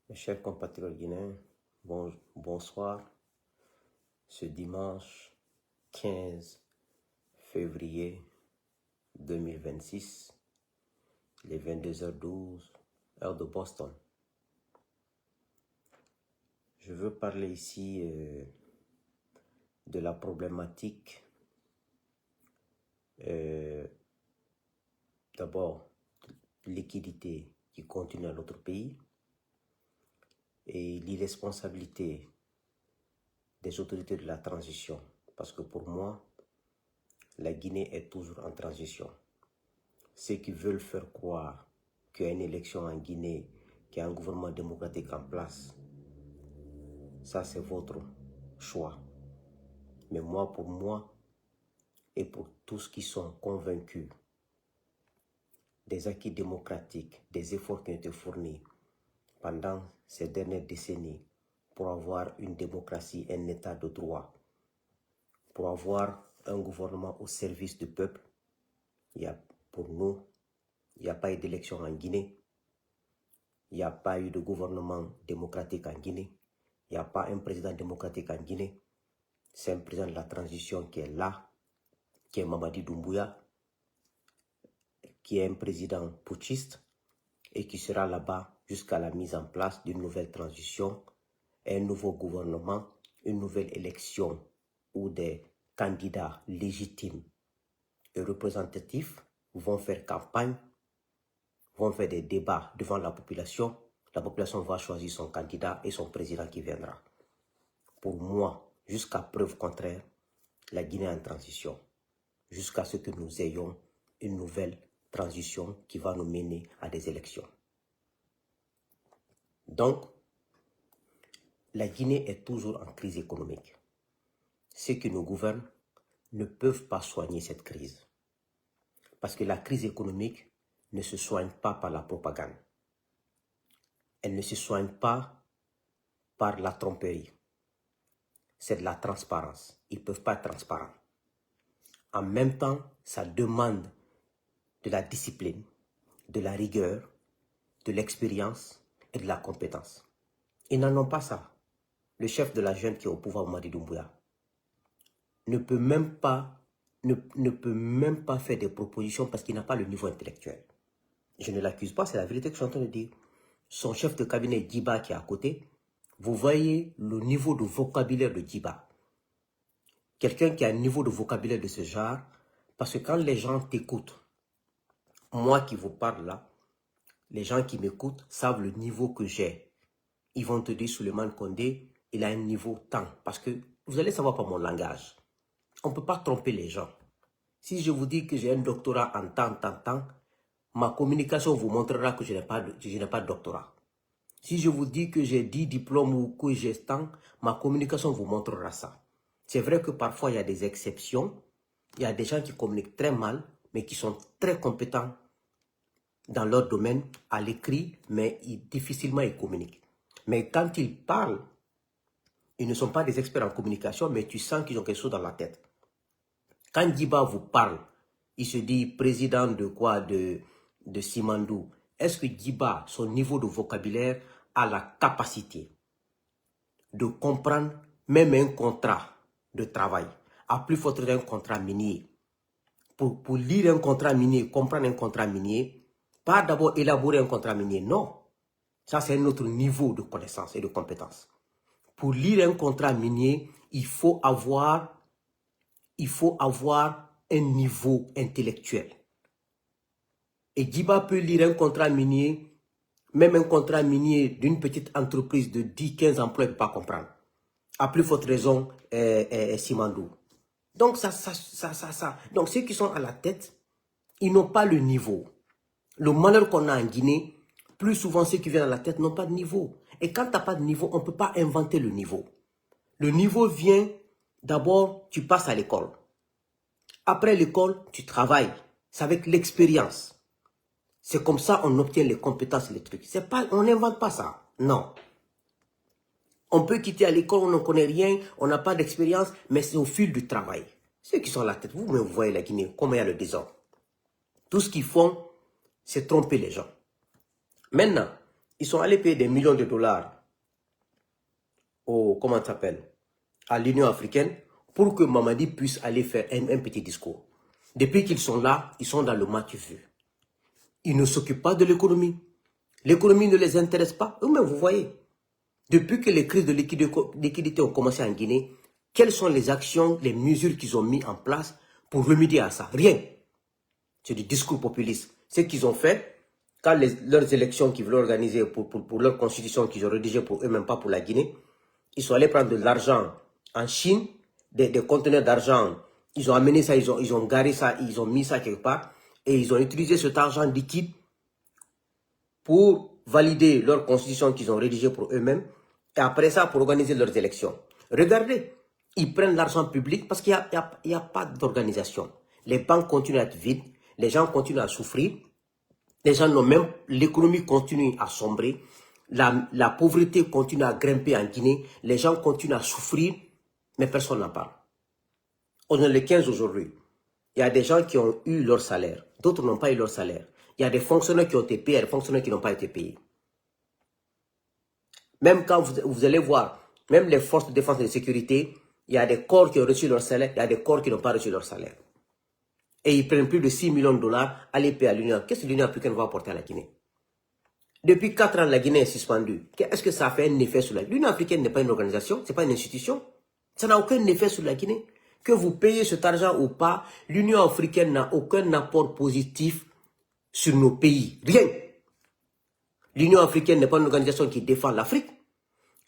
Mes chers compatriotes guinéens, bonsoir. Ce dimanche 15 février 2026, les 22h12, heure de Boston. Je veux parler ici de la problématique, d'abord, l'équité qui continue dans notre pays et l'irresponsabilité des autorités de la transition. Parce que pour moi, la Guinée est toujours en transition. Ceux qui veulent faire croire qu'il y a une élection en Guinée, qu'il y a un gouvernement démocratique en place, ça c'est votre choix. Mais pour moi, et pour tous qui sont convaincus des acquis démocratiques, des efforts qui ont été fournis pendant ces dernières décennies pour avoir une démocratie, un état de droit, pour avoir un gouvernement au service du peuple, pour nous, il n'y a pas eu d'élection en Guinée, il n'y a pas eu de gouvernement démocratique en Guinée, il n'y a pas un président démocratique en Guinée, c'est un président de la transition qui est là, qui est Mamadi Doumbouya, qui est un président putschiste et qui sera là-bas jusqu'à la mise en place d'une nouvelle transition, un nouveau gouvernement, une nouvelle élection où des candidats légitimes et représentatifs vont faire campagne, vont faire des débats devant la population va choisir son candidat et son président qui viendra. Pour moi, jusqu'à preuve contraire, la Guinée est en transition, jusqu'à ce que nous ayons une nouvelle transition qui va nous mener à des élections. Donc, la Guinée est toujours en crise économique. Ceux qui nous gouvernent ne peuvent pas soigner cette crise. Parce que la crise économique ne se soigne pas par la propagande. Elle ne se soigne pas par la tromperie. C'est de la transparence. Ils ne peuvent pas être transparents. En même temps, ça demande de la discipline, de la rigueur, de l'expérience et de la compétence. Ils n'en ont pas ça. Le chef de la junte qui est au pouvoir, Mamadi Doumbouya, ne peut même pas faire des propositions parce qu'il n'a pas le niveau intellectuel. Je ne l'accuse pas, c'est la vérité que je suis en train de dire. Son chef de cabinet, Djiba, qui est à côté, vous voyez le niveau de vocabulaire de Djiba. Quelqu'un qui a un niveau de vocabulaire de ce genre, parce que quand les gens t'écoutent, moi qui vous parle là, les gens qui m'écoutent savent le niveau que j'ai. Ils vont te dire, Souleymane Condé, il a un niveau tant. Parce que vous allez savoir par mon langage. On ne peut pas tromper les gens. Si je vous dis que j'ai un doctorat en tant, ma communication vous montrera que je n'ai pas de doctorat. Si je vous dis que j'ai 10 diplômes ou que j'ai tant, ma communication vous montrera ça. C'est vrai que parfois il y a des exceptions. Il y a des gens qui communiquent très mal, mais qui sont très compétents dans leur domaine, à l'écrit, mais difficilement ils communiquent. Mais quand ils parlent, ils ne sont pas des experts en communication, mais tu sens qu'ils ont quelque chose dans la tête. Quand Djiba vous parle, il se dit président de quoi? De Simandou. Est-ce que Djiba, son niveau de vocabulaire, a la capacité de comprendre même un contrat de travail, à plus forte raison un contrat minier? Pour lire un contrat minier, comprendre un contrat minier, pas d'abord élaborer un contrat minier, non. Ça, c'est un autre niveau de connaissance et de compétence. Pour lire un contrat minier, il faut avoir un niveau intellectuel. Et Djiba peut lire un contrat minier, même un contrat minier d'une petite entreprise de 10-15 emplois, il ne peut pas comprendre. À plus forte raison, Simandou. Donc, donc, ceux qui sont à la tête, ils n'ont pas le niveau. Le malheur qu'on a en Guinée, plus souvent ceux qui viennent à la tête n'ont pas de niveau. Et quand tu n'as pas de niveau, on ne peut pas inventer le niveau. Le niveau vient, d'abord, tu passes à l'école. Après l'école, tu travailles. C'est avec l'expérience. C'est comme ça qu'on obtient les compétences, les trucs. On n'invente pas ça. Non. On peut quitter à l'école, on ne connaît rien, on n'a pas d'expérience, mais c'est au fil du travail. Ceux qui sont à la tête, vous voyez la Guinée, comment il y a le désordre. Tout ce qu'ils font, c'est tromper les gens. Maintenant, Ils sont allés payer des millions de dollars comment ça s'appelle, à l'Union africaine pour que Mamadi puisse aller faire un petit discours. Depuis qu'ils sont là, ils sont dans le match vu. Ils ne s'occupent pas de l'économie. L'économie ne les intéresse pas. Eux-mêmes, vous voyez. Depuis que les crises de liquidité ont commencé en Guinée, quelles sont les actions, les mesures qu'ils ont mis en place pour remédier à ça? Rien. C'est du discours populiste. Ce qu'ils ont fait, quand leurs élections qu'ils veulent organiser pour leur constitution qu'ils ont rédigée pour eux-mêmes, pas pour la Guinée, ils sont allés prendre de l'argent en Chine, des conteneurs d'argent. Ils ont amené ça, ils ont garé ça, ils ont mis ça quelque part. Et ils ont utilisé cet argent liquide pour valider leur constitution qu'ils ont rédigée pour eux-mêmes. Et après ça, pour organiser leurs élections. Regardez, ils prennent l'argent public parce qu'il n'y a pas d'organisation. Les banques continuent à être vides, les gens continuent à souffrir, les gens n'ont même, l'économie continue à sombrer, la pauvreté continue à grimper en Guinée, les gens continuent à souffrir, mais personne n'en parle. On est le 15 aujourd'hui. Il y a des gens qui ont eu leur salaire, d'autres n'ont pas eu leur salaire. Il y a des fonctionnaires qui ont été payés et des fonctionnaires qui n'ont pas été payés. Même quand vous allez voir, même les forces de défense et de sécurité, il y a des corps qui ont reçu leur salaire, il y a des corps qui n'ont pas reçu leur salaire. Et ils prennent plus de 6 millions de dollars à les payer à l'Union. Qu'est-ce que l'Union africaine va apporter à la Guinée? Depuis 4 ans, la Guinée est suspendue. Est-ce que ça fait un effet sur la Guinée? L'Union africaine n'est pas une organisation, ce n'est pas une institution. Ça n'a aucun effet sur la Guinée. Que vous payez cet argent ou pas, l'Union africaine n'a aucun apport positif sur nos pays. Rien. L'Union africaine n'est pas une organisation qui défend l'Afrique.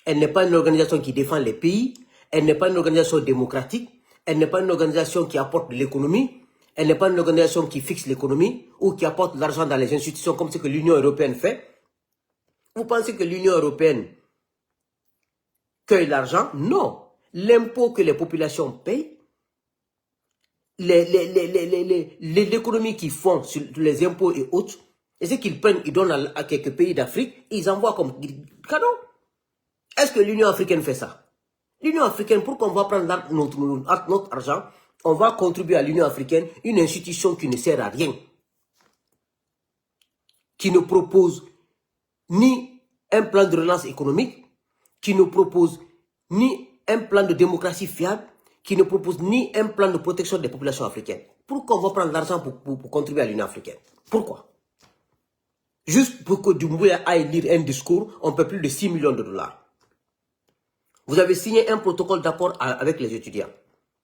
Elle n'est pas une organisation qui défend les pays. Elle n'est pas une organisation démocratique. Elle n'est pas une organisation qui apporte de l'économie. Elle n'est pas une organisation qui fixe l'économie ou qui apporte de l'argent dans les institutions comme ce que l'Union européenne fait. Vous pensez que l'Union européenne cueille l'argent? Non. L'impôt que les populations payent, l'économie qu'ils font sur les impôts et autres, et ce qu'ils prennent, ils donnent à quelques pays d'Afrique, ils envoient comme cadeau. Est-ce que l'Union africaine fait ça? L'Union africaine, pourquoi on va prendre notre argent, on va contribuer à l'Union africaine, une institution qui ne sert à rien, qui ne propose ni un plan de relance économique, qui ne propose ni un plan de démocratie fiable, qui ne propose ni un plan de protection des populations africaines. Pourquoi on va prendre l'argent pour contribuer à l'Union africaine? Pourquoi? Juste pour que Doumbouya aille lire un discours, on paie plus de 6 millions de dollars. Vous avez signé un protocole d'accord avec les étudiants,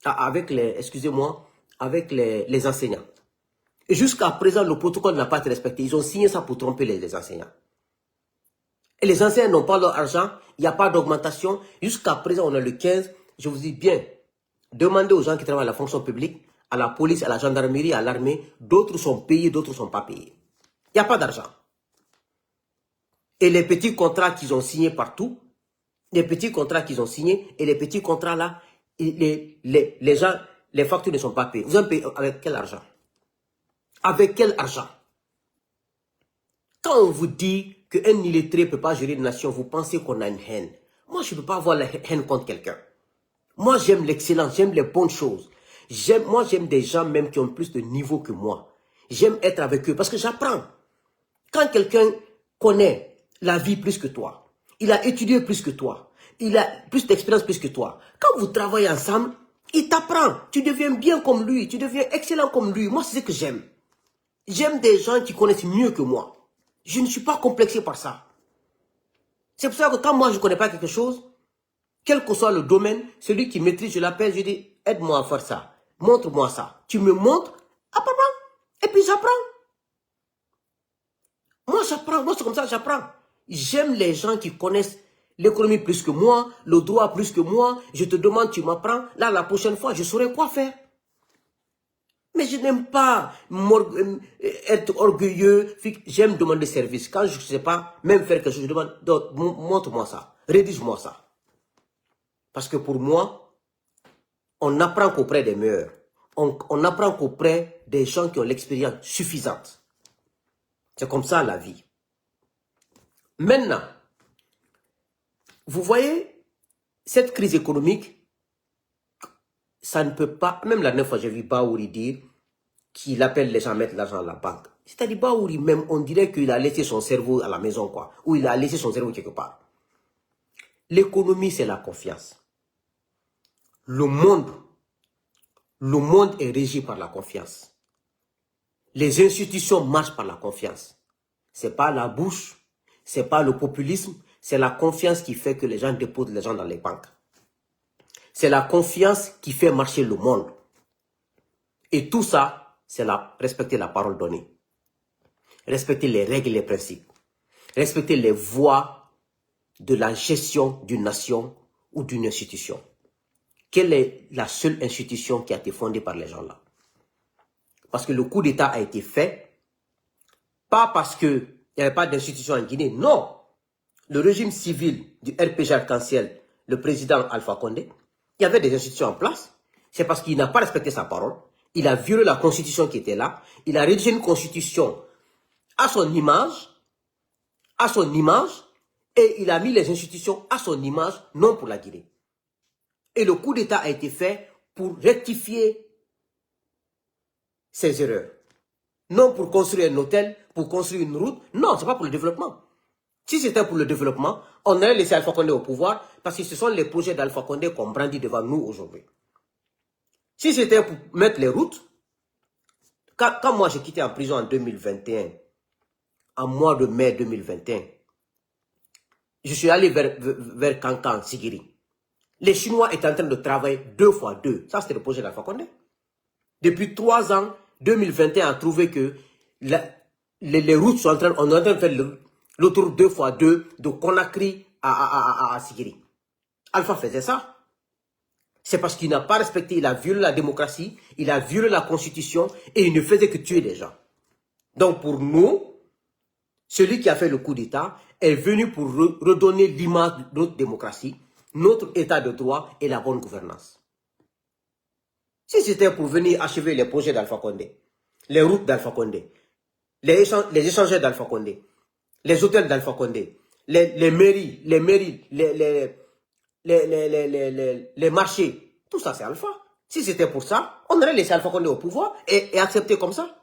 avec les, excusez-moi, avec les enseignants. Et jusqu'à présent, le protocole n'a pas été respecté. Ils ont signé ça pour tromper les enseignants. Et les enseignants n'ont pas leur argent, il n'y a pas d'augmentation. Jusqu'à présent, on est le 15. Je vous dis bien, demandez aux gens qui travaillent à la fonction publique, à la police, à la gendarmerie, à l'armée. D'autres sont payés, d'autres ne sont pas payés. Il n'y a pas d'argent. Et les petits contrats qu'ils ont signés partout, les petits contrats qu'ils ont signés, et les petits contrats là, les gens, les factures ne sont pas payées. Vous en payez avec quel argent? Avec quel argent? Quand on vous dit qu'un illettré ne peut pas gérer une nation, vous pensez qu'on a une haine. Moi, je ne peux pas avoir la haine contre quelqu'un. Moi, j'aime l'excellence, j'aime les bonnes choses. Moi, j'aime des gens même qui ont plus de niveau que moi. J'aime être avec eux parce que j'apprends. Quand quelqu'un connaît la vie plus que toi, il a étudié plus que toi, il a plus d'expérience plus que toi. Quand vous travaillez ensemble, il t'apprend. Tu deviens bien comme lui, tu deviens excellent comme lui. Moi, c'est ce que j'aime. J'aime des gens qui connaissent mieux que moi. Je ne suis pas complexé par ça. C'est pour ça que quand moi, je ne connais pas quelque chose, quel que soit le domaine, celui qui maîtrise, je l'appelle, je dis, aide-moi à faire ça. Montre-moi ça. Tu me montres, apprends. Et puis j'apprends. Moi, j'apprends. Moi, c'est comme ça, j'apprends. J'aime les gens qui connaissent l'économie plus que moi, le droit plus que moi. Je te demande, tu m'apprends. Là, la prochaine fois, je saurai quoi faire. Mais je n'aime pas être orgueilleux. J'aime demander service. Quand je ne sais pas même faire quelque chose, je demande, montre-moi ça. Rédige-moi ça. Parce que pour moi, on n'apprend qu'auprès des meilleurs. On apprend qu'auprès des gens qui ont l'expérience suffisante. C'est comme ça la vie. Maintenant, vous voyez, cette crise économique, ça ne peut pas, même la dernière fois, j'ai vu Baouri dire qu'il appelle les gens à mettre l'argent à la banque. C'est-à-dire, Baouri, même, on dirait qu'il a laissé son cerveau à la maison, quoi. Ou il a laissé son cerveau quelque part. L'économie, c'est la confiance. Le monde est régi par la confiance. Les institutions marchent par la confiance. Ce n'est pas la bouche, ce n'est pas le populisme, c'est la confiance qui fait que les gens déposent les gens dans les banques. C'est la confiance qui fait marcher le monde. Et tout ça, c'est respecter la parole donnée. Respecter les règles et les principes. Respecter les voies de la gestion d'une nation ou d'une institution. Quelle est la seule institution qui a été fondée par les gens là? Parce que le coup d'État a été fait, pas parce qu'il n'y avait pas d'institution en Guinée, non. Le régime civil du RPG Arc-en-Ciel, le président Alpha Condé, il y avait des institutions en place. C'est parce qu'il n'a pas respecté sa parole. Il a violé la constitution qui était là. Il a rédigé une constitution à son image, et il a mis les institutions à son image, non pour la Guinée. Et le coup d'État a été fait pour rectifier ses erreurs. Non pour construire un hôtel, pour construire une route. Non, ce n'est pas pour le développement. Si c'était pour le développement, on aurait laissé Alpha Condé au pouvoir parce que ce sont les projets d'Alpha Condé qu'on brandit devant nous aujourd'hui. Si c'était pour mettre les routes, quand moi j'ai quitté en prison en 2021, en mois de mai 2021, je suis allé vers Kankan, Sigiri. Les Chinois étaient en train de travailler 2x2. Ça, c'était le projet d'Alpha Condé. Depuis 3 ans, 2021 a trouvé que les routes sont en train, on est en train de faire l'autoroute 2x2 de Conakry à Sigiri. Alpha faisait ça. C'est parce qu'il n'a pas respecté, il a violé la démocratie, il a violé la constitution et il ne faisait que tuer les gens. Donc pour nous, celui qui a fait le coup d'État est venu pour redonner l'image de notre démocratie, notre état de droit et la bonne gouvernance. Si c'était pour venir achever les projets d'Alpha Condé, les routes d'Alpha Condé, les échangeurs d'Alpha Condé, les hôtels d'Alpha Condé, les mairies, les marchés, tout ça c'est Alpha. Si c'était pour ça, on aurait laissé Alpha Condé au pouvoir et accepté comme ça.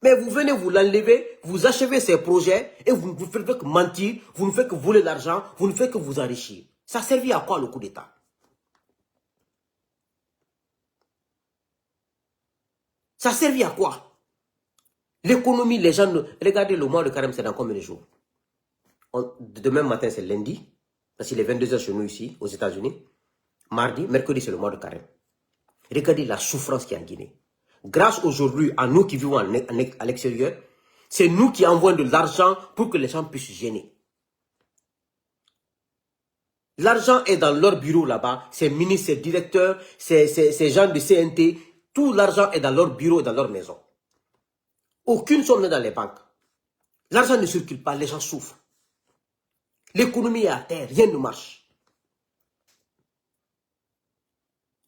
Mais vous venez vous l'enlever, vous achevez ces projets et vous ne faites que mentir, vous ne faites que voler l'argent, vous ne faites que vous enrichir. Ça servit à quoi le coup d'État? Ça servit à quoi? L'économie, les gens... Regardez le mois de carême, c'est dans combien de jours? Demain matin, c'est lundi, parce qu'il est 22 h chez nous ici, aux États-Unis. Mardi, mercredi, c'est le mois de carême. Regardez la souffrance qui est en Guinée. Grâce aujourd'hui à nous qui vivons à l'extérieur, c'est nous qui envoyons de l'argent pour que les gens puissent gêner. L'argent est dans leur bureau là-bas, ces ministres, ces directeurs, ces gens de CNT, tout l'argent est dans leur bureau, dans leur maison. Aucune somme n'est dans les banques. L'argent ne circule pas, les gens souffrent. L'économie est à terre, rien ne marche.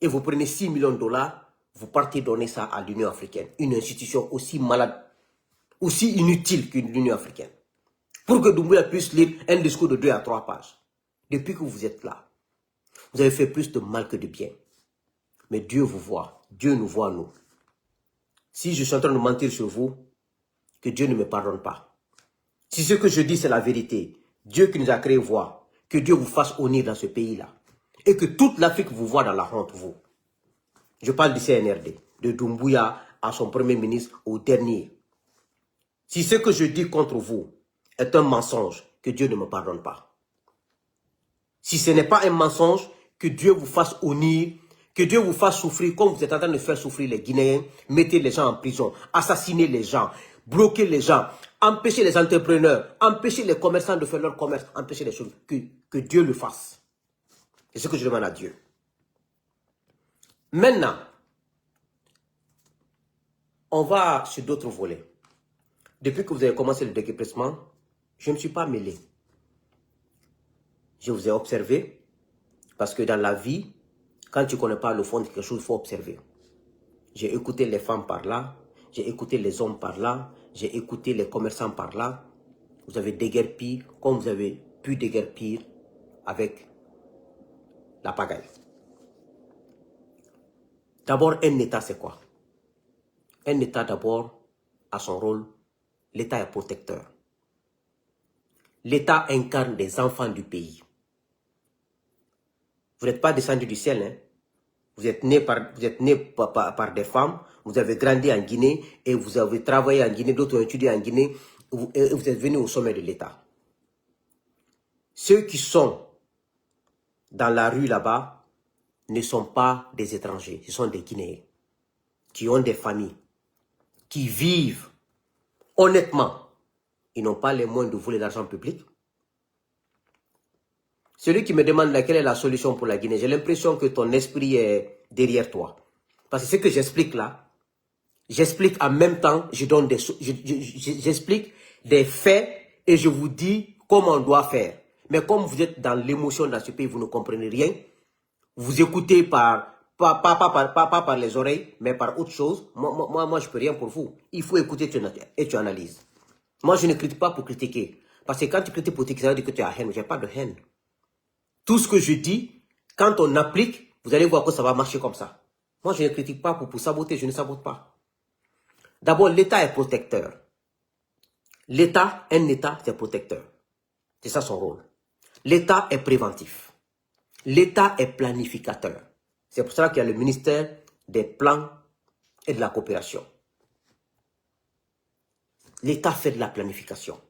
Et vous prenez 6 millions de dollars, vous partez donner ça à l'Union africaine. Une institution aussi malade, aussi inutile que l'Union africaine. Pour que Doumbouya puisse lire un discours de 2 à 3 pages. Depuis que vous êtes là, vous avez fait plus de mal que de bien. Mais Dieu vous voit, Dieu nous voit nous. Si je suis en train de mentir sur vous, que Dieu ne me pardonne pas. Si ce que je dis c'est la vérité, Dieu qui nous a créé voit, que Dieu vous fasse honneur dans ce pays-là. Et que toute l'Afrique vous voit dans la honte, vous. Je parle du CNRD, de Doumbouya à son premier ministre au dernier. Si ce que je dis contre vous est un mensonge, que Dieu ne me pardonne pas. Si ce n'est pas un mensonge, que Dieu vous fasse honneur, que Dieu vous fasse souffrir comme vous êtes en train de faire souffrir les Guinéens, mettez les gens en prison, assassinez les gens, bloquez les gens, empêchez les entrepreneurs, empêchez les commerçants de faire leur commerce, empêchez les choses, que Dieu le fasse. C'est ce que je demande à Dieu. Maintenant, on va sur d'autres volets. Depuis que vous avez commencé le déguerpissement, je ne me suis pas mêlé. Je vous ai observé, parce que dans la vie, quand tu ne connais pas le fond de quelque chose, il faut observer. J'ai écouté les femmes par là, j'ai écouté les hommes par là, j'ai écouté les commerçants par là. Vous avez déguerpi comme vous avez pu déguerpir avec la pagaille. D'abord, un État, c'est quoi? Un État, d'abord, a son rôle. L'État est protecteur. L'État incarne des enfants du pays. Vous n'êtes pas descendu du ciel, hein? Vous êtes né par des femmes, vous avez grandi en Guinée et vous avez travaillé en Guinée, d'autres ont étudié en Guinée et vous êtes venu au sommet de l'État. Ceux qui sont dans la rue là-bas ne sont pas des étrangers, ce sont des Guinéens qui ont des familles, qui vivent honnêtement. Ils n'ont pas les moyens de voler l'argent public. Celui qui me demande laquelle est la solution pour la Guinée, j'ai l'impression que ton esprit est derrière toi. Parce que ce que j'explique là, j'explique en même temps, j'explique des faits et je vous dis comment on doit faire. Mais comme vous êtes dans l'émotion dans ce pays, vous ne comprenez rien. Vous écoutez pas par les oreilles, mais par autre chose. Moi, je ne peux rien pour vous. Il faut écouter et tu analyses. Moi, je ne critique pas pour critiquer. Parce que quand tu critiques pour critiquer, ça veut dire que tu as haine. Je n'ai pas de haine. Tout ce que je dis, quand on applique, vous allez voir que ça va marcher comme ça. Moi, je ne critique pas pour saboter, je ne sabote pas. D'abord, l'État est protecteur. L'État, un État, c'est protecteur. C'est ça son rôle. L'État est préventif. L'État est planificateur. C'est pour ça qu'il y a le ministère des plans et de la coopération. L'État fait de la planification.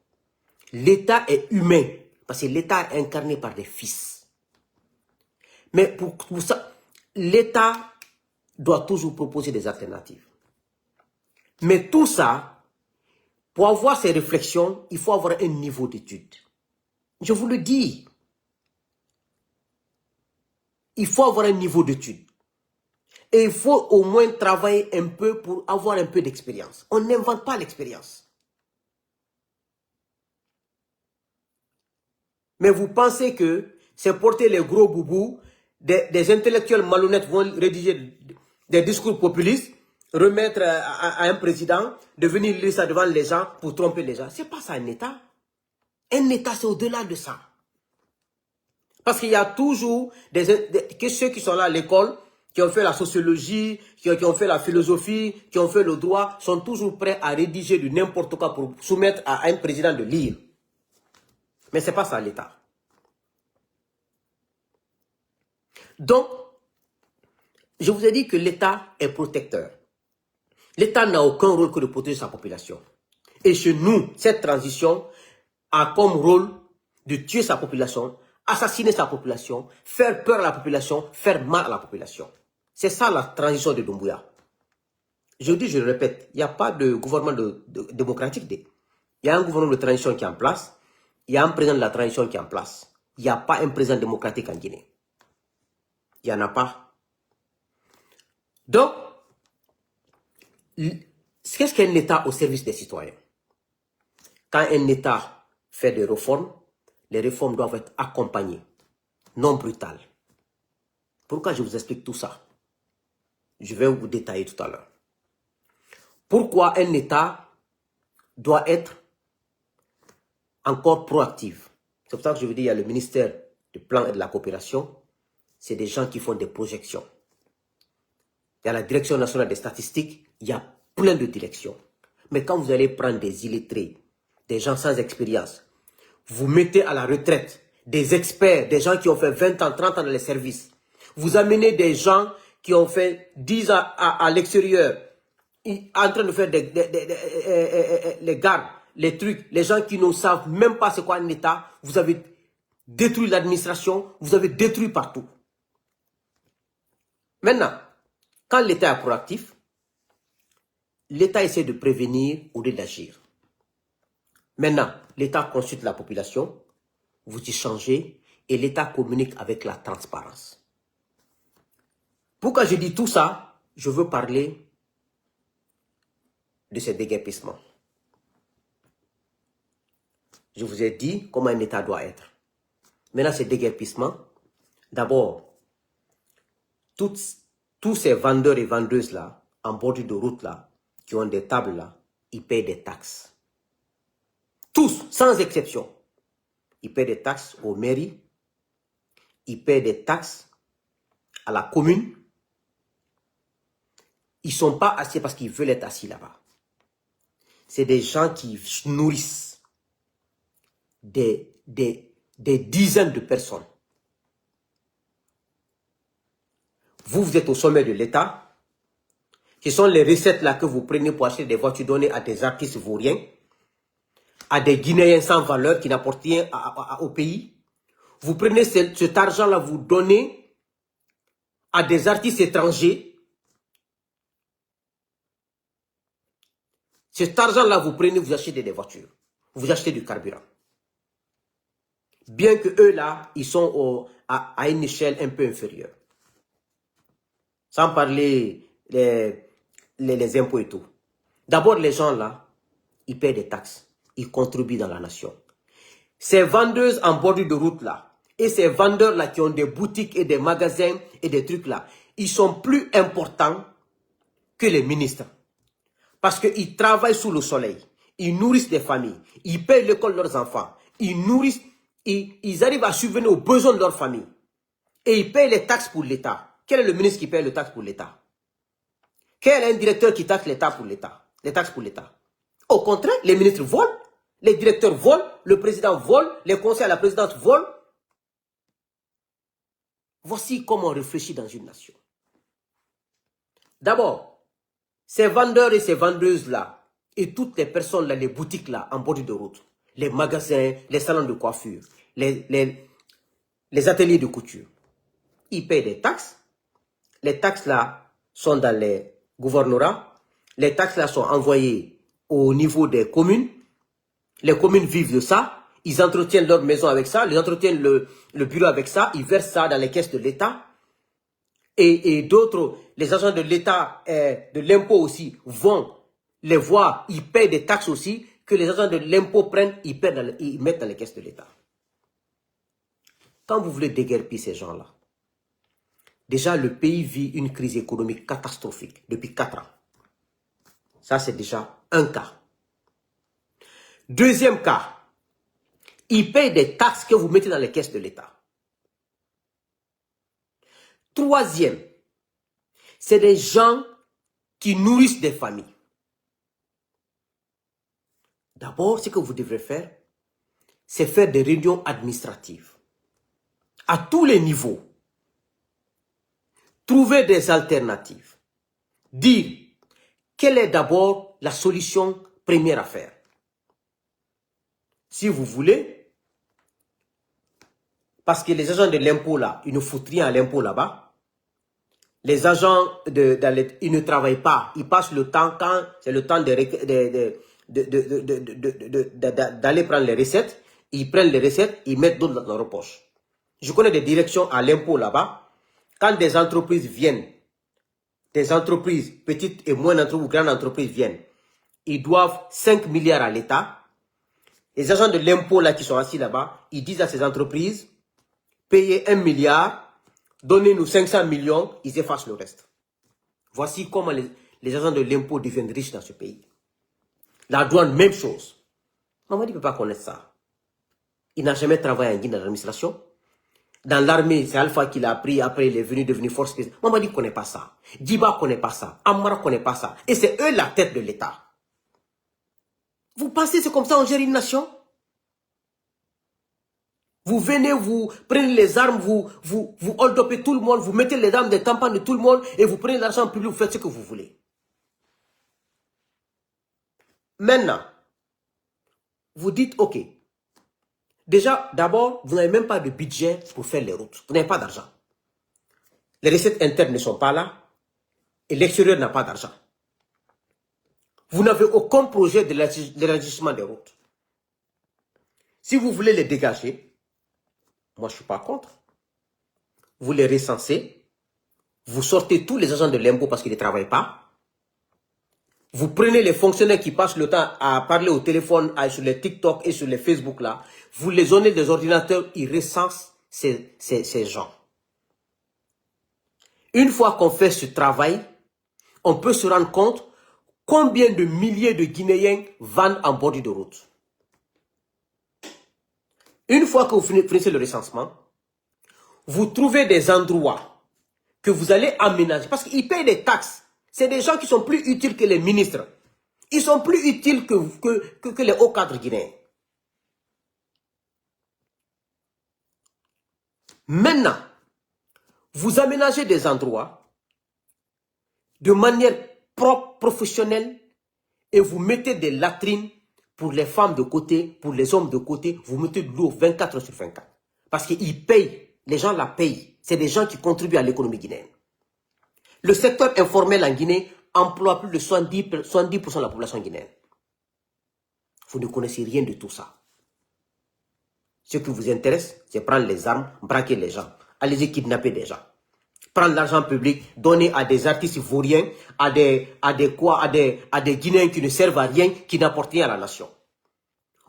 L'État est humain, parce que l'État est incarné par des fils. Mais pour ça, l'État doit toujours proposer des alternatives. Mais tout ça, pour avoir ces réflexions, il faut avoir un niveau d'étude. Je vous le dis. Il faut avoir un niveau d'étude. Et il faut au moins travailler un peu pour avoir un peu d'expérience. On n'invente pas l'expérience. Mais vous pensez que c'est porter les gros boubous, des intellectuels malhonnêtes vont rédiger des discours populistes, remettre à un président, de venir lire ça devant les gens pour tromper les gens. Ce n'est pas ça un État. Un État, c'est au-delà de ça. Parce qu'il y a toujours ceux qui sont là à l'école, qui ont fait la sociologie, qui ont fait la philosophie, qui ont fait le droit, sont toujours prêts à rédiger du n'importe quoi pour soumettre à un président de lire. Mais ce n'est pas ça l'État. Donc, je vous ai dit que l'État est protecteur. L'État n'a aucun rôle que de protéger sa population. Et chez nous, cette transition a comme rôle de tuer sa population, assassiner sa population, faire peur à la population, faire mal à la population. C'est ça la transition de Doumbouya. Je dis, je le répète, il n'y a pas de gouvernement démocratique. Il y a un gouvernement de transition qui est en place. Il y a un président de la transition qui est en place. Il n'y a pas un président démocratique en Guinée. Il n'y en a pas. Donc, qu'est-ce qu'un État au service des citoyens? Quand un État fait des réformes, les réformes doivent être accompagnées, non brutales. Pourquoi je vous explique tout ça? Je vais vous détailler tout à l'heure. Pourquoi un État doit être encore proactif? C'est pour ça que je vous dis, il y a le ministère du plan et de la coopération. C'est des gens qui font des projections. Il y a la direction nationale des statistiques. Il y a plein de directions. Mais quand vous allez prendre des illettrés, des gens sans expérience, vous mettez à la retraite des experts, des gens qui ont fait 20 ans, 30 ans dans les services. Vous amenez des gens qui ont fait 10 ans à l'extérieur, en train de faire les gardes, les trucs, les gens qui ne savent même pas c'est quoi un État. Vous avez détruit l'administration, vous avez détruit partout. Maintenant, quand l'État est proactif, l'État essaie de prévenir au lieu d'agir. Maintenant, l'État consulte la population, vous y changez et l'État communique avec la transparence. Pourquoi je dis tout ça? Je veux parler de ces déguerpissements. Je vous ai dit comment un État doit être. Maintenant, ces déguerpissements, d'abord, tous ces vendeurs et vendeuses là, en bordure de route là, qui ont des tables là, ils payent des taxes. Tous, sans exception. Ils paient des taxes aux mairies, ils paient des taxes à la commune. Ils ne sont pas assis parce qu'ils veulent être assis là-bas. c'est des gens qui nourrissent des dizaines de personnes. Vous êtes au sommet de l'État. Ce sont les recettes là que vous prenez pour acheter des voitures données à des artistes vauriens, à des Guinéens sans valeur qui n'apportent rien au pays. Vous prenez cet argent-là, vous donnez à des artistes étrangers. Cet argent-là, vous prenez, vous achetez des voitures. Vous achetez du carburant. Bien que eux, là, ils sont à une échelle un peu inférieure. Sans parler les impôts et tout. D'abord, les gens, là, ils paient des taxes. Ils contribuent dans la nation. Ces vendeuses en bordure de route, là, et ces vendeurs-là qui ont des boutiques et des magasins et des trucs, là, ils sont plus importants que les ministres. Parce qu'ils travaillent sous le soleil. Ils nourrissent des familles. Ils payent l'école de leurs enfants. Ils nourrissent, ils arrivent à subvenir aux besoins de leur famille. Et ils payent les taxes pour l'État. Quel est le ministre qui paye les taxes pour l'État? Quel est un directeur qui taxe l'État pour l'État? Les taxes pour l'État. Au contraire, les ministres volent, les directeurs volent, le président vole, les conseillers à la présidence volent. Voici comment on réfléchit dans une nation. D'abord, ces vendeurs et ces vendeuses-là, et toutes les personnes-là, les boutiques-là, en bordure de route, les magasins, les salons de coiffure, les ateliers de couture, ils payent des taxes. Les taxes-là sont dans les gouvernorats. Les taxes-là sont envoyées au niveau des communes. Les communes vivent de ça. Ils entretiennent leur maison avec ça. Ils entretiennent le bureau avec ça. Ils versent ça dans les caisses de l'État. Et d'autres, les agents de l'État, de l'impôt aussi, vont les voir. Ils payent des taxes aussi que les agents de l'impôt prennent, ils mettent dans les caisses de l'État. Quand vous voulez déguerpir ces gens-là, déjà le pays vit une crise économique catastrophique depuis 4 ans. Ça, c'est déjà un cas. Deuxième cas, ils payent des taxes que vous mettez dans les caisses de l'État. Troisième, c'est des gens qui nourrissent des familles. D'abord, ce que vous devrez faire, c'est faire des réunions administratives. À tous les niveaux. Trouver des alternatives. Dire quelle est d'abord la solution première à faire. Si vous voulez, parce que les agents de l'impôt là, ils ne foutent rien à l'impôt là-bas. Les agents, ils ne travaillent pas. Ils passent le temps quand c'est le temps d'aller prendre les recettes. Ils prennent les recettes, ils mettent d'autres dans leur poche. Je connais des directions à l'impôt là-bas. Quand des entreprises viennent, des entreprises petites et moyennes entreprises ou grandes entreprises viennent, ils doivent 5 milliards à l'État. Les agents de l'impôt là qui sont assis là-bas, ils disent à ces entreprises, payez 1 milliard, donnez-nous 500 millions, ils effacent le reste. Voici comment les agents de l'impôt deviennent riches dans ce pays. La douane, même chose. Mamadi ne peut pas connaître ça. Il n'a jamais travaillé en Guinée dans l'administration. Dans l'armée, c'est Alpha qui l'a appris, après il est venu devenir force spéciale. Mamadi ne connaît pas ça. Djiba ne connaît pas ça. Amara ne connaît pas ça. Et c'est eux la tête de l'État. Vous pensez que c'est comme ça on gère une nation? Vous venez, vous prenez les armes, vous hold-upez tout le monde, vous mettez les armes des tampons de tout le monde et vous prenez l'argent public, vous faites ce que vous voulez. Maintenant, vous dites, ok, déjà, d'abord, vous n'avez même pas de budget pour faire les routes. Vous n'avez pas d'argent. Les recettes internes ne sont pas là et l'extérieur n'a pas d'argent. Vous n'avez aucun projet de l'élargissement des routes. Si vous voulez les dégager, moi je ne suis pas contre. Vous les recensez, vous sortez tous les agents de l'impôt parce qu'ils ne travaillent pas. Vous prenez les fonctionnaires qui passent le temps à parler au téléphone, sur les TikTok et sur les Facebook là. Vous les donnez des ordinateurs, ils recensent ces gens. Une fois qu'on fait ce travail, on peut se rendre compte combien de milliers de Guinéens vendent en bordure de route. Une fois que vous finissez le recensement, vous trouvez des endroits que vous allez aménager. Parce qu'ils payent des taxes. C'est des gens qui sont plus utiles que les ministres. Ils sont plus utiles que les hauts cadres guinéens. Maintenant, vous aménagez des endroits de manière propre, professionnelle, et vous mettez des latrines pour les femmes de côté, pour les hommes de côté, vous mettez de l'eau 24 heures sur 24. Parce qu'ils payent, les gens la payent. C'est des gens qui contribuent à l'économie guinéenne. Le secteur informel en Guinée emploie plus de 70% de la population guinéenne. Vous ne connaissez rien de tout ça. Ce qui vous intéresse, c'est prendre les armes, braquer les gens, allez-y kidnapper des gens. Prendre l'argent public, donner à des artistes vauriens, à des Guinéens qui ne servent à rien, qui n'apportent rien à la nation.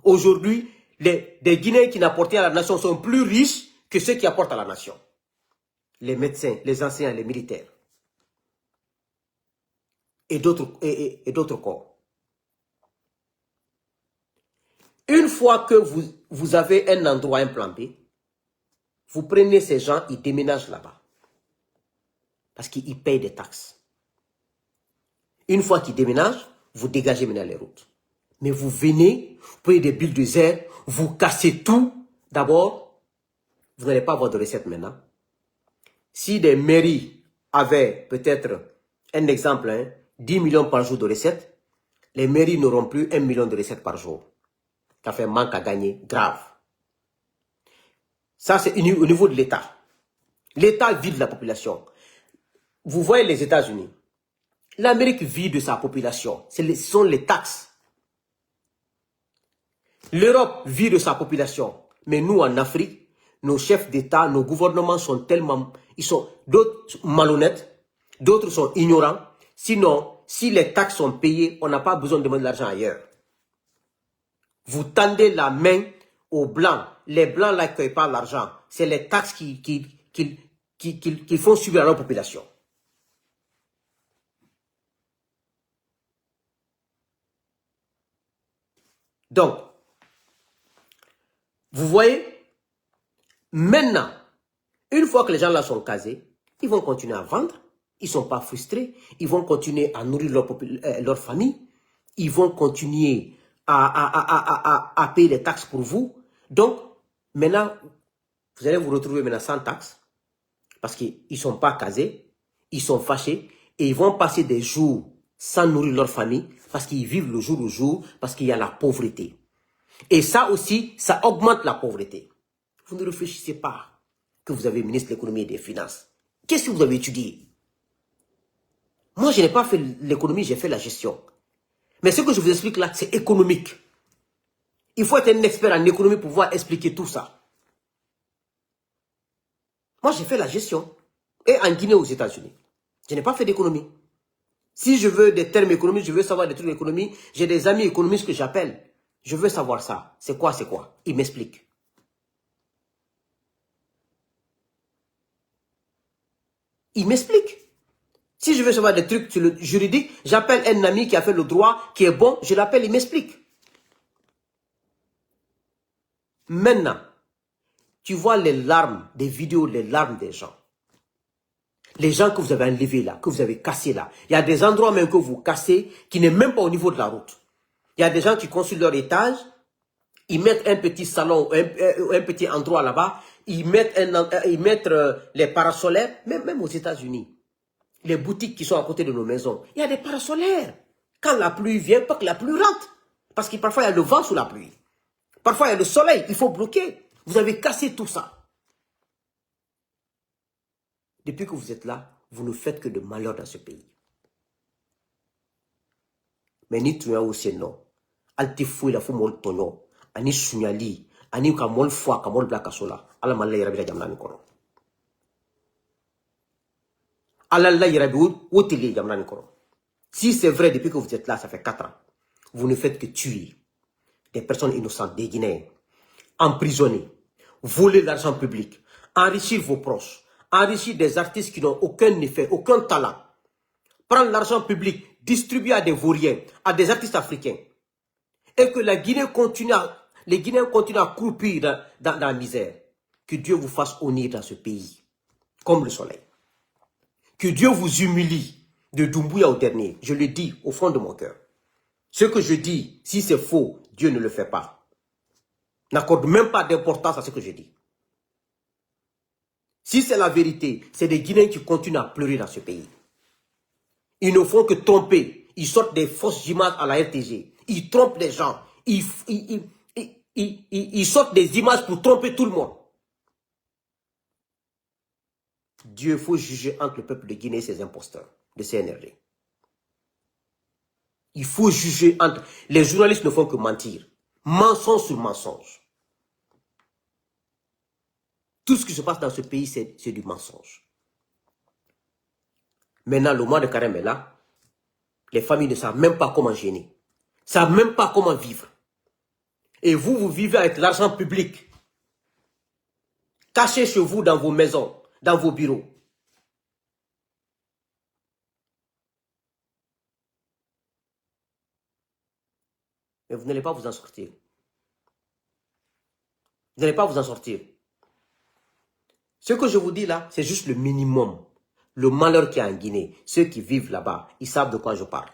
Aujourd'hui, des Guinéens qui n'apportent rien à la nation sont plus riches que ceux qui apportent à la nation. Les médecins, les enseignants, les militaires. Et d'autres corps. Une fois que vous avez un endroit implanté, vous prenez ces gens, ils déménagent là-bas. Parce qu'ils payent des taxes. Une fois qu'ils déménagent, vous dégagez maintenant les routes. Mais vous venez, vous prenez des bulldozers, vous cassez tout. D'abord, vous n'allez pas avoir de recettes maintenant. Si des mairies avaient peut-être, un exemple, 10 millions par jour de recettes, les mairies n'auront plus 1 million de recettes par jour. Ça fait un manque à gagner grave. Ça, c'est au niveau de l'État. L'État vide la population. Vous voyez les États-Unis. L'Amérique vit de sa population. Ce sont les taxes. L'Europe vit de sa population. Mais nous, en Afrique, nos chefs d'État, nos gouvernements sont tellement... D'autres malhonnêtes, d'autres sont ignorants. Sinon, si les taxes sont payées, on n'a pas besoin de demander de l'argent ailleurs. Vous tendez la main aux Blancs. Les Blancs, là, qui ne payent pas l'argent. C'est les taxes qui font subir à leur population. Donc, vous voyez, maintenant, une fois que les gens là sont casés, ils vont continuer à vendre, ils ne sont pas frustrés, ils vont continuer à nourrir leur famille, ils vont continuer à payer les taxes pour vous. Donc, maintenant, vous allez vous retrouver maintenant sans taxes, parce qu'ils ne sont pas casés, ils sont fâchés, et ils vont passer des jours sans nourrir leur famille, parce qu'ils vivent le jour au jour, parce qu'il y a la pauvreté. Et ça aussi, ça augmente la pauvreté. Vous ne réfléchissez pas que vous avez ministre de l'économie et des finances. Qu'est-ce que vous avez étudié? Moi, je n'ai pas fait l'économie, j'ai fait la gestion. Mais ce que je vous explique là, c'est économique. Il faut être un expert en économie pour pouvoir expliquer tout ça. Moi, j'ai fait la gestion. Et en Guinée, aux États-Unis. Je n'ai pas fait d'économie. Si je veux des termes économiques, je veux savoir des trucs d'économie, j'ai des amis économistes que j'appelle. Je veux savoir ça. C'est quoi, c'est quoi? Ils m'expliquent. Ils m'expliquent. Si je veux savoir des trucs sur le juridique, j'appelle un ami qui a fait le droit, qui est bon, je l'appelle, il m'explique. Maintenant, tu vois les larmes des vidéos, les larmes des gens. Les gens que vous avez enlevés là, que vous avez cassés là. Il y a des endroits même que vous cassez qui n'est même pas au niveau de la route. Il y a des gens qui construisent leur étage, ils mettent un petit salon, un petit endroit là-bas, ils mettent les parasolaires, même aux États-Unis. Les boutiques qui sont à côté de nos maisons, il y a des parasolaires. Quand la pluie vient, pas que la pluie rentre. Parce que parfois il y a le vent sous la pluie. Parfois il y a le soleil, il faut bloquer. Vous avez cassé tout ça. Depuis que vous êtes là, vous ne faites que de malheur dans ce pays. Mais ni tu as aussi non. Alti fouille la fou mol tonyo. Ani sunyali. Ani ka mol foi ka mol blaka sola. Ala malla yirabi la jamna ni kono. Ala la yirabi wotili jamna ni kono. Si c'est vrai, depuis que vous êtes là, ça fait 4 ans, vous ne faites que tuer des personnes innocentes, des Guinéens, emprisonner, voler l'argent public, enrichir vos proches, enrichir des artistes qui n'ont aucun effet, aucun talent, prendre l'argent public, distribuer à des vauriens, à des artistes africains, et que les Guinéens continuent à croupir dans la misère. Que Dieu vous fasse honneur dans ce pays, comme le soleil. Que Dieu vous humilie de Doumbouya au dernier, je le dis au fond de mon cœur. Ce que je dis, si c'est faux, Dieu ne le fait pas. N'accorde même pas d'importance à ce que je dis. Si c'est la vérité, c'est des Guinéens qui continuent à pleurer dans ce pays. Ils ne font que tromper. Ils sortent des fausses images à la RTG. Ils trompent les gens. Ils sortent des images pour tromper tout le monde. Dieu, faut juger entre le peuple de Guinée et ses imposteurs de CNRD. Il faut juger entre... Les journalistes ne font que mentir. Mensonge sur mensonge. Tout ce qui se passe dans ce pays, c'est du mensonge. Maintenant, le mois de carême est là. Les familles ne savent même pas comment gêner. Ne savent même pas comment vivre. Et vous, vous vivez avec l'argent public. Caché chez vous dans vos maisons, dans vos bureaux. Mais vous n'allez pas vous en sortir. Vous n'allez pas vous en sortir. Ce que je vous dis là, c'est juste le minimum. Le malheur qu'il y a en Guinée, ceux qui vivent là-bas, ils savent de quoi je parle.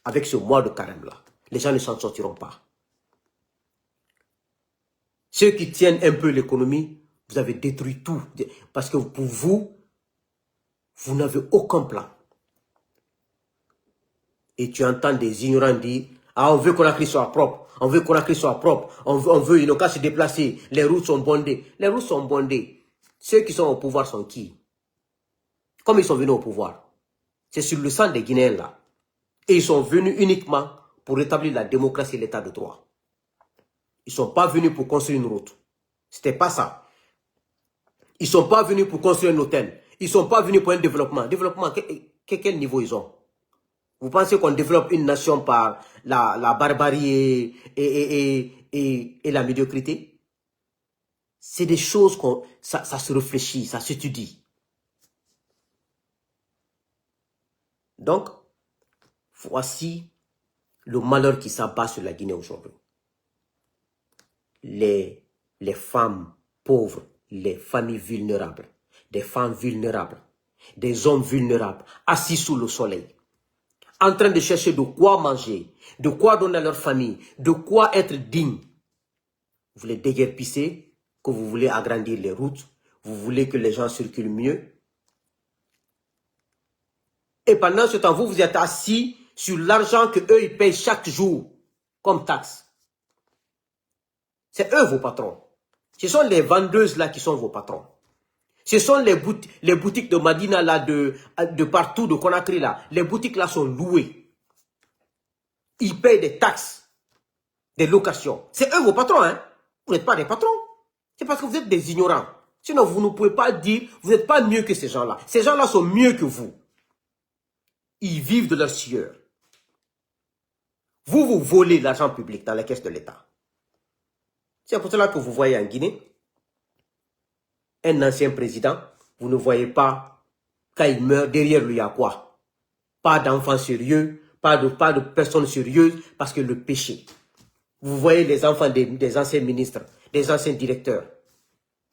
Avec ce mois de carême là, les gens ne s'en sortiront pas. Ceux qui tiennent un peu l'économie, vous avez détruit tout. Parce que pour vous, vous n'avez aucun plan. Et tu entends des ignorants dire, ah, on veut que Conakry soit propre, on veut que Conakry soit propre, on veut, ils n'ont qu'à se déplacer, les routes sont bondées. Les routes sont bondées. Ceux qui sont au pouvoir sont qui? Comme ils sont venus au pouvoir. C'est sur le sang des Guinéens là. Et ils sont venus uniquement pour rétablir la démocratie et l'état de droit. Ils ne sont pas venus pour construire une route. C'était pas ça. Ils ne sont pas venus pour construire un hôtel. Ils ne sont pas venus pour un développement. Développement, quel niveau ils ont? Vous pensez qu'on développe une nation par la barbarie et la médiocrité? C'est des choses ça se réfléchit, ça s'étudie. Donc, voici le malheur qui s'abat sur la Guinée aujourd'hui. Les femmes pauvres, les familles vulnérables, des femmes vulnérables, des hommes vulnérables, assis sous le soleil, en train de chercher de quoi manger, de quoi donner à leur famille, de quoi être digne. Vous voulez déguerpisser, que vous voulez agrandir les routes, vous voulez que les gens circulent mieux. Et pendant ce temps, vous êtes assis sur l'argent qu'eux, ils payent chaque jour comme taxe. C'est eux vos patrons. Ce sont les vendeuses là qui sont vos patrons. Ce sont les boutiques de Madina là, de partout, de Conakry là. Les boutiques là sont louées. Ils payent des taxes, des locations. C'est eux vos patrons, hein. Vous n'êtes pas des patrons. C'est parce que vous êtes des ignorants. Sinon, vous ne pouvez pas dire, vous n'êtes pas mieux que ces gens-là. Ces gens-là sont mieux que vous. Ils vivent de leur sueur. Vous volez l'argent public dans les caisses de l'État. C'est pour cela que vous voyez en Guinée, un ancien président, vous ne voyez pas, quand il meurt, derrière lui, il y a quoi? Pas d'enfants sérieux, pas de personnes sérieuses, parce que le péché. Vous voyez les enfants des anciens ministres, des anciens directeurs.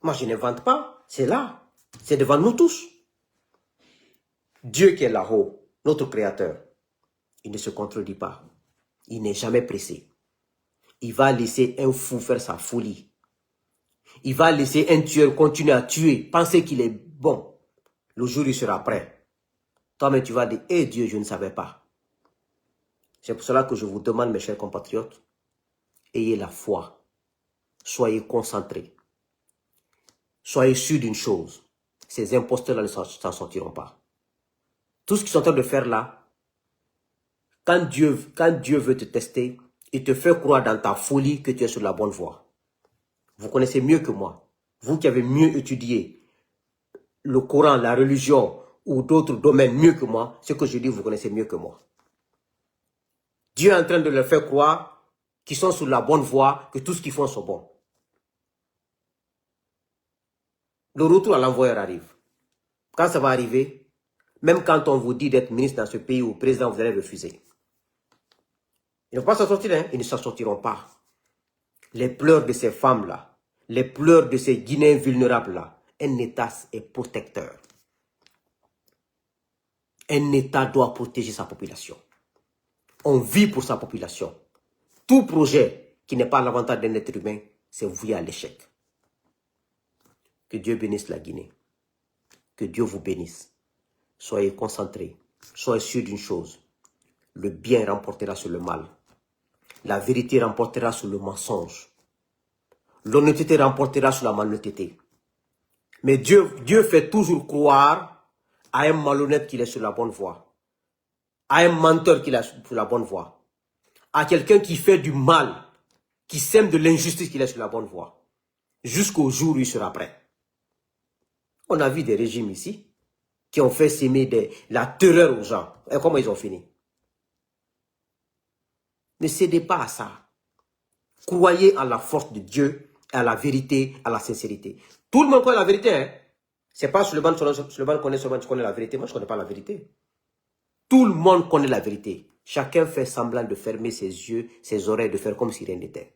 Moi, je n'invente pas, c'est là. C'est devant nous tous. Dieu qui est là-haut, notre créateur, il ne se contredit pas. Il n'est jamais pressé. Il va laisser un fou faire sa folie. Il va laisser un tueur continuer à tuer, penser qu'il est bon. Le jour, il sera prêt. Toi-même, tu vas dire, eh Dieu, je ne savais pas. C'est pour cela que je vous demande, mes chers compatriotes, ayez la foi. Soyez concentrés. Soyez sûrs d'une chose. Ces imposteurs-là ne s'en sortiront pas. Tout ce qu'ils sont en train de faire là, quand Dieu veut te tester, il te fait croire dans ta folie que tu es sur la bonne voie. Vous connaissez mieux que moi. Vous qui avez mieux étudié le Coran, la religion ou d'autres domaines mieux que moi, ce que je dis, vous connaissez mieux que moi. Dieu est en train de leur faire croire qu'ils sont sur la bonne voie, que tout ce qu'ils font sont bons. Le retour à l'envoyeur arrive. Quand ça va arriver, même quand on vous dit d'être ministre dans ce pays ou président, vous allez refuser. Ils ne vont pas s'en sortir, hein? Ils ne s'en sortiront pas. Les pleurs de ces femmes-là, les pleurs de ces Guinéens vulnérables-là, un État est protecteur. Un État doit protéger sa population. On vit pour sa population. Tout projet qui n'est pas à l'avantage d'un être humain, c'est voué à l'échec. Que Dieu bénisse la Guinée. Que Dieu vous bénisse. Soyez concentrés. Soyez sûrs d'une chose. Le bien remportera sur le mal. La vérité remportera sur le mensonge. L'honnêteté remportera sur la malhonnêteté. Mais Dieu fait toujours croire à un malhonnête qu'il est sur la bonne voie. À un menteur qu'il est sur la bonne voie. À quelqu'un qui fait du mal, qui sème de l'injustice qu'il est sur la bonne voie. Jusqu'au jour où il sera prêt. On a vu des régimes ici qui ont fait s'aimer la terreur aux gens. Et comment ils ont fini? Ne cédez pas à ça. Croyez en la force de Dieu, à la vérité, à la sincérité. Tout le monde connaît la vérité. Hein? C'est pas Suleiman connaît la vérité. Moi, je ne connais pas la vérité. Tout le monde connaît la vérité. Chacun fait semblant de fermer ses yeux, ses oreilles, de faire comme si rien n'était.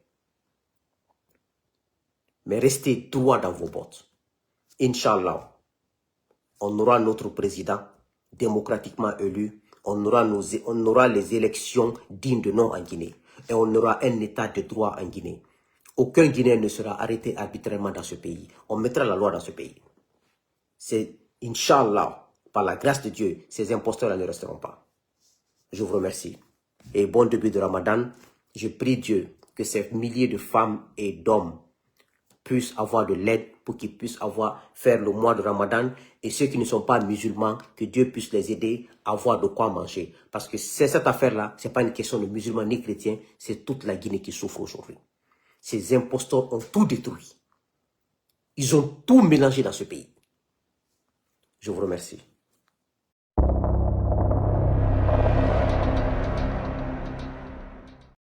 Mais restez droit dans vos bottes. Inch'Allah, on aura notre président démocratiquement élu. On aura les élections dignes de nom en Guinée. Et on aura un état de droit en Guinée. Aucun Guinéen ne sera arrêté arbitrairement dans ce pays. On mettra la loi dans ce pays. C'est, Inch'Allah, par la grâce de Dieu, ces imposteurs ne resteront pas. Je vous remercie. Et bon début de Ramadan. Je prie Dieu que ces milliers de femmes et d'hommes puissent avoir de l'aide pour qu'ils puissent faire le mois de Ramadan, et ceux qui ne sont pas musulmans, que Dieu puisse les aider à avoir de quoi manger. Parce que cette affaire-là, ce n'est pas une question de musulmans ni chrétiens, c'est toute la Guinée qui souffre aujourd'hui. Ces imposteurs ont tout détruit. Ils ont tout mélangé dans ce pays. Je vous remercie.